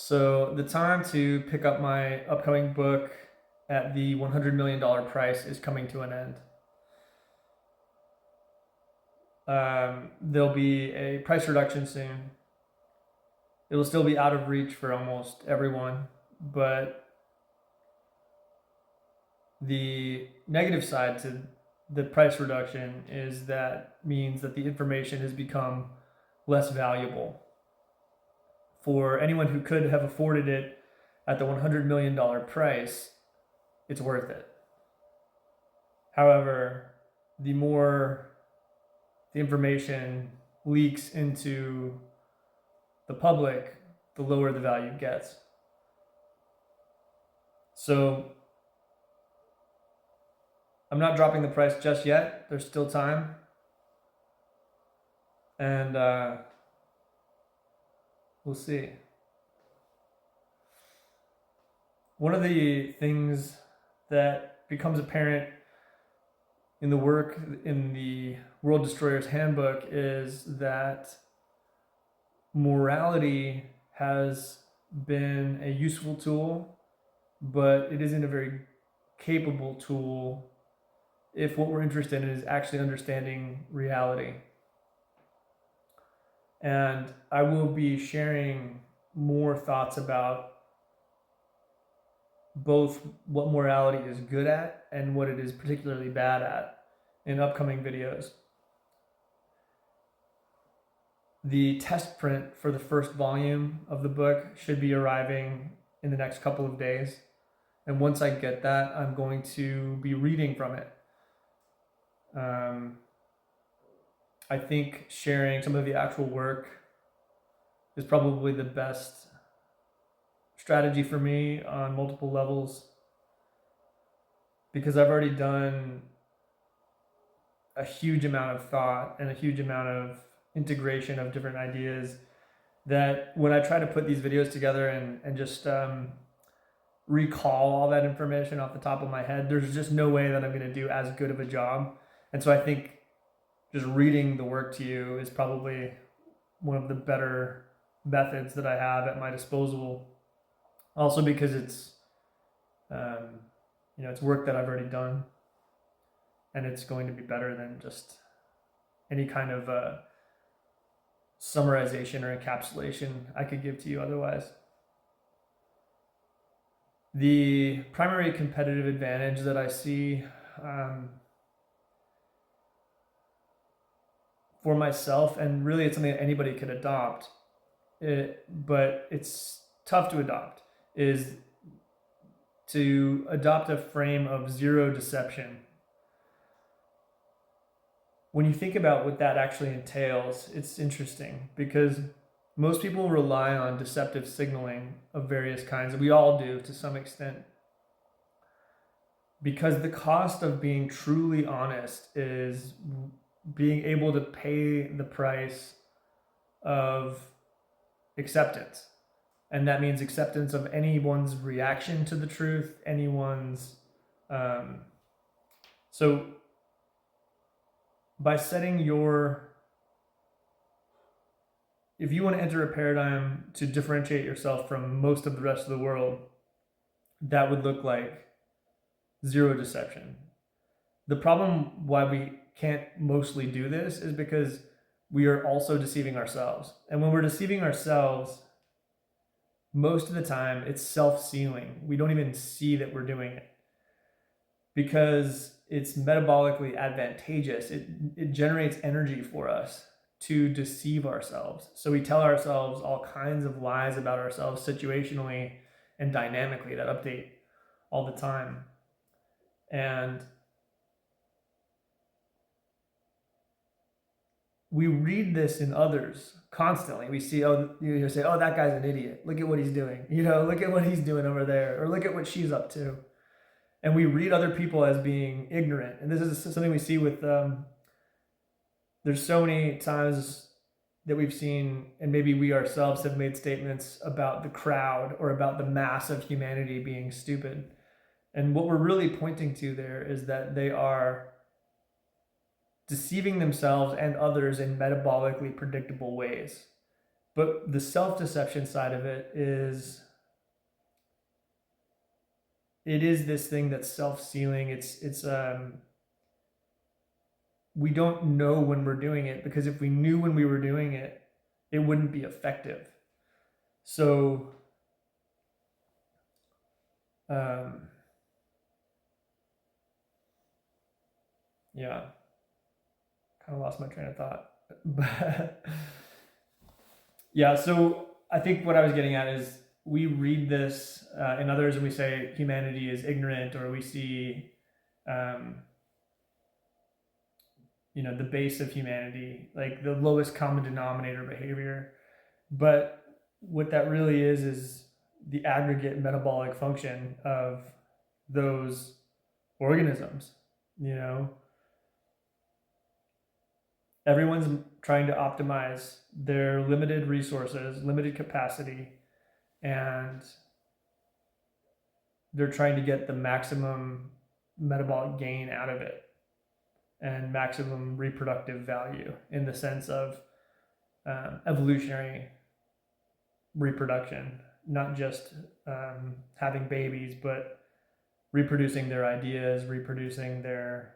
So the time to pick up my upcoming book at the $100 million price is coming to an end. There'll be a price reduction soon. It will still be out of reach for almost everyone, but the negative side to the price reduction is that means that the information has become less valuable. For anyone who could have afforded it at the $100 million price, it's worth it. However, the more the information leaks into the public, the lower the value gets. So I'm not dropping the price just yet. There's still time. And we'll see. One of the things that becomes apparent in the work in the World Destroyer's Handbook is that morality has been a useful tool, but it isn't a very capable tool if what we're interested in is actually understanding reality. And I will be sharing more thoughts about both what morality is good at and what it is particularly bad at in upcoming videos. The test print for the first volume of the book should be arriving in the next couple of days. And once I get that, I'm going to be reading from it. I think sharing some of the actual work is probably the best strategy for me on multiple levels, because I've already done a huge amount of thought and a huge amount of integration of different ideas that when I try to put these videos together and just recall all that information off the top of my head, there's just no way that I'm going to do as good of a job. And so I think just reading the work to you is probably one of the better methods that I have at my disposal. Also because it's, it's work that I've already done, and it's going to be better than just any kind of summarization or encapsulation I could give to you otherwise. The primary competitive advantage that I see for myself, and really it's something that anybody could adopt, but it's tough to adopt, is to adopt a frame of zero deception. When you think about what that actually entails, it's interesting because most people rely on deceptive signaling of various kinds. We all do to some extent, because the cost of being truly honest is being able to pay the price of acceptance. And that means acceptance of anyone's reaction to the truth, anyone's... So by setting if you want to enter a paradigm to differentiate yourself from most of the rest of the world, that would look like zero deception. The problem why we can't mostly do this is because we are also deceiving ourselves. And when we're deceiving ourselves, most of the time it's self-sealing. We don't even see that we're doing it because it's metabolically advantageous. It generates energy for us to deceive ourselves. So we tell ourselves all kinds of lies about ourselves situationally and dynamically that update all the time. And we read this in others constantly. We see, you say, that guy's an idiot. Look at what he's doing. Look at what he's doing over there. Or look at what she's up to. And we read other people as being ignorant. And this is something we see with, there's so many times that we've seen, and maybe we ourselves have made statements about the crowd or about the mass of humanity being stupid. And what we're really pointing to there is that they are deceiving themselves and others in metabolically predictable ways. But the self-deception side of it is this thing that's self-sealing. It's we don't know when we're doing it, because if we knew when we were doing it, it wouldn't be effective. So yeah, kind of lost my train of thought. But yeah, so I think what I was getting at is we read this in others and we say humanity is ignorant, or we see the base of humanity, like the lowest common denominator behavior. But what that really is the aggregate metabolic function of those organisms. Everyone's trying to optimize their limited resources, limited capacity, and they're trying to get the maximum metabolic gain out of it and maximum reproductive value, in the sense of evolutionary reproduction, not just having babies, but reproducing their ideas, reproducing their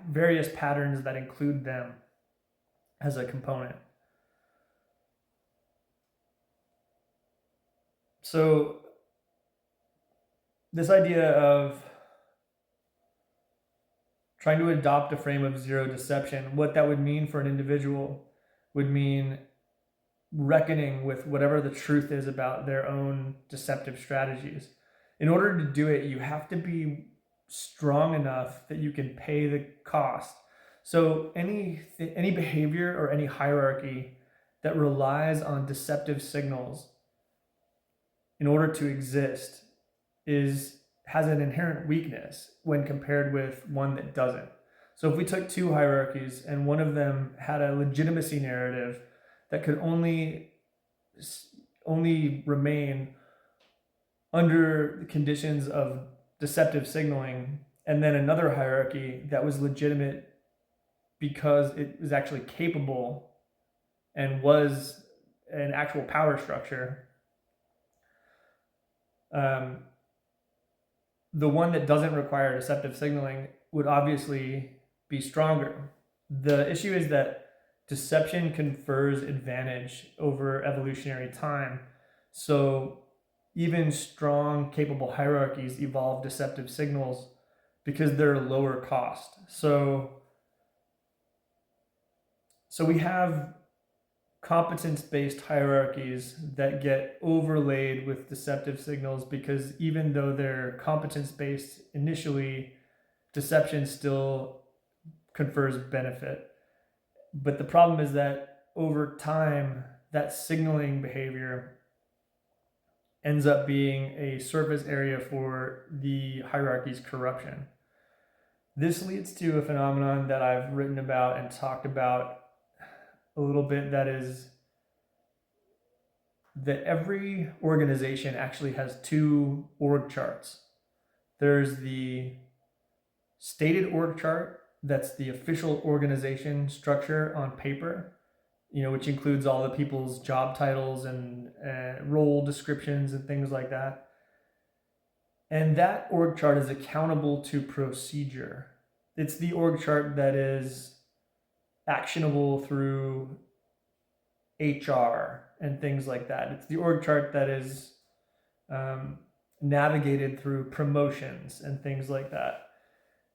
various patterns that include them as a component. So this idea of trying to adopt a frame of zero deception, what that would mean for an individual would mean reckoning with whatever the truth is about their own deceptive strategies. In order to do it, you have to be strong enough that you can pay the cost. So any behavior or any hierarchy that relies on deceptive signals in order to exist has an inherent weakness when compared with one that doesn't. So if we took two hierarchies and one of them had a legitimacy narrative that could only remain under the conditions of deceptive signaling, and then another hierarchy that was legitimate because it was actually capable and was an actual power structure, the one that doesn't require deceptive signaling would obviously be stronger. The issue is that deception confers advantage over evolutionary time. So even strong, capable hierarchies evolve deceptive signals because they're lower cost. So we have competence-based hierarchies that get overlaid with deceptive signals, because even though they're competence-based initially, deception still confers benefit. But the problem is that over time, that signaling behavior ends up being a surface area for the hierarchy's corruption. This leads to a phenomenon that I've written about and talked about a little bit, that is that every organization actually has two org charts. There's the stated org chart, that's the official organization structure on paper, which includes all the people's job titles and role descriptions and things like that. And that org chart is accountable to procedure. It's the org chart that is actionable through HR and things like that. It's the org chart that is navigated through promotions and things like that.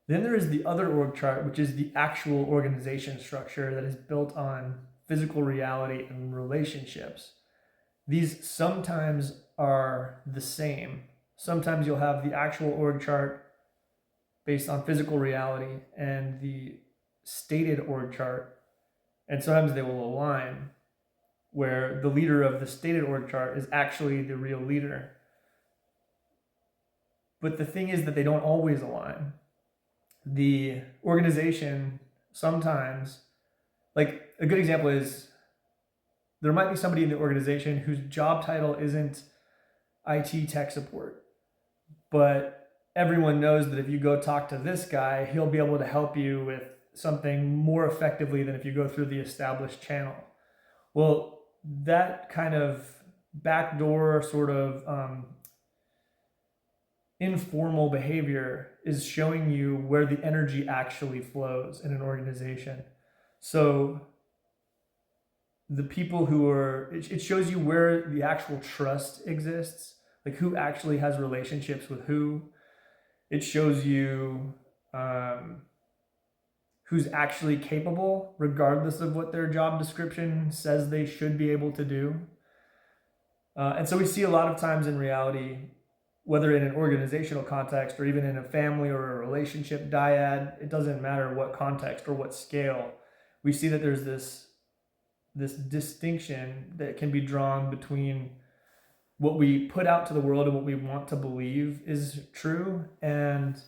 Then there is the other org chart, which is the actual organization structure that is built on physical reality and relationships. These sometimes are the same. Sometimes you'll have the actual org chart based on physical reality and the stated org chart, and sometimes they will align, where the leader of the stated org chart is actually the real leader. But the thing is that they don't always align. The organization sometimes, like a good example is, there might be somebody in the organization whose job title isn't IT tech support, but everyone knows that if you go talk to this guy, he'll be able to help you with something more effectively than if you go through the established channel. Well, that kind of backdoor sort of informal behavior is showing you where the energy actually flows in an organization. So the people who are, it shows you where the actual trust exists, like who actually has relationships with who. It shows you who's actually capable, regardless of what their job description says they should be able to do. And so we see a lot of times in reality, whether in an organizational context or even in a family or a relationship dyad, it doesn't matter what context or what scale, we see that there's this distinction that can be drawn between what we put out to the world and what we want to believe is true and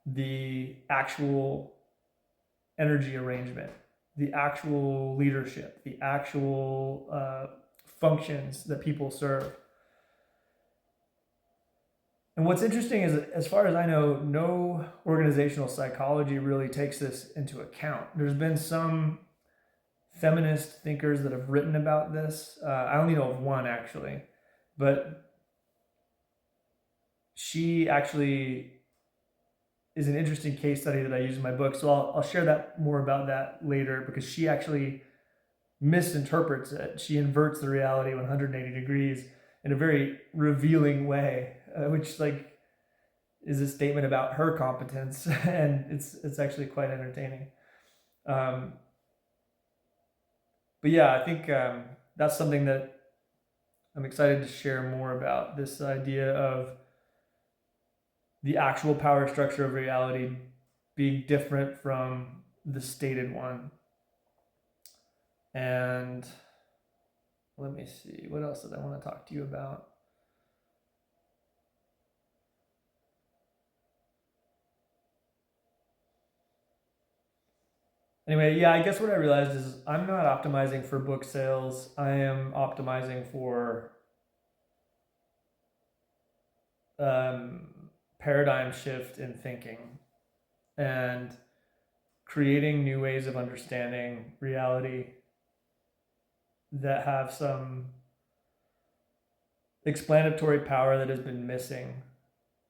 the actual energy arrangement, the actual leadership, the actual functions that people serve. And what's interesting is, as far as I know, no organizational psychology really takes this into account. There's been some feminist thinkers that have written about this. I only know of one, actually, but she actually is an interesting case study that I use in my book. So I'll share that more about that later, because she actually misinterprets it. She inverts the reality 180 degrees in a very revealing way, which like is a statement about her competence, and it's actually quite entertaining. But yeah, I think that's something that I'm excited to share more about, this idea of the actual power structure of reality being different from the stated one. And let me see, what else did I want to talk to you about? Anyway, yeah, I guess what I realized is I'm not optimizing for book sales. I am optimizing for paradigm shift in thinking and creating new ways of understanding reality that have some explanatory power that has been missing.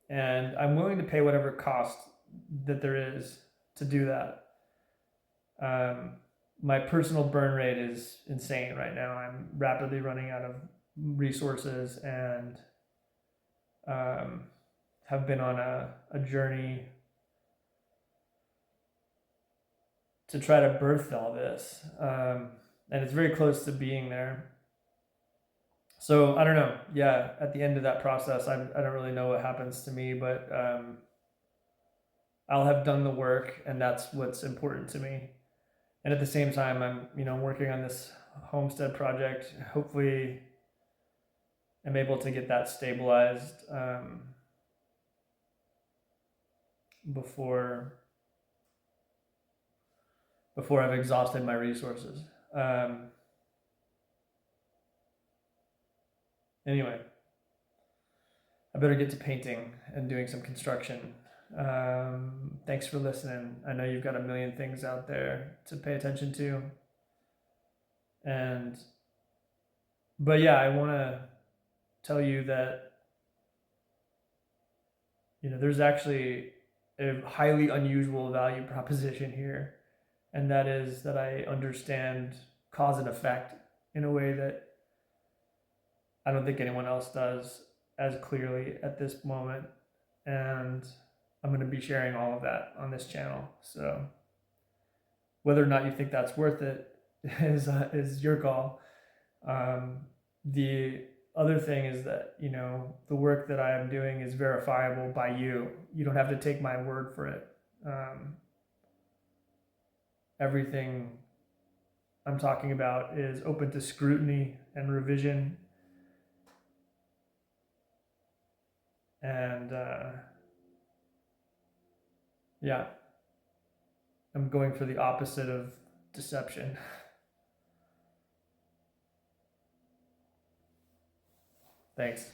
And I'm willing to pay whatever cost that there is to do that. My personal burn rate is insane right now. I'm rapidly running out of resources and have been on a journey to try to birth all this. And it's very close to being there. So I don't know. Yeah, at the end of that process, I don't really know what happens to me, but I'll have done the work, and that's what's important to me. And at the same time, I'm working on this homestead project. Hopefully, I'm able to get that stabilized before I've exhausted my resources. Anyway, I better get to painting and doing some construction. Thanks for listening. I know you've got a million things out there to pay attention to. But yeah, I want to tell you that, there's actually a highly unusual value proposition here. And that is that I understand cause and effect in a way that I don't think anyone else does as clearly at this moment. And I'm going to be sharing all of that on this channel. So whether or not you think that's worth it is your call. The other thing is that, the work that I am doing is verifiable by you. You don't have to take my word for it. Everything I'm talking about is open to scrutiny and revision. And yeah, I'm going for the opposite of deception. Thanks.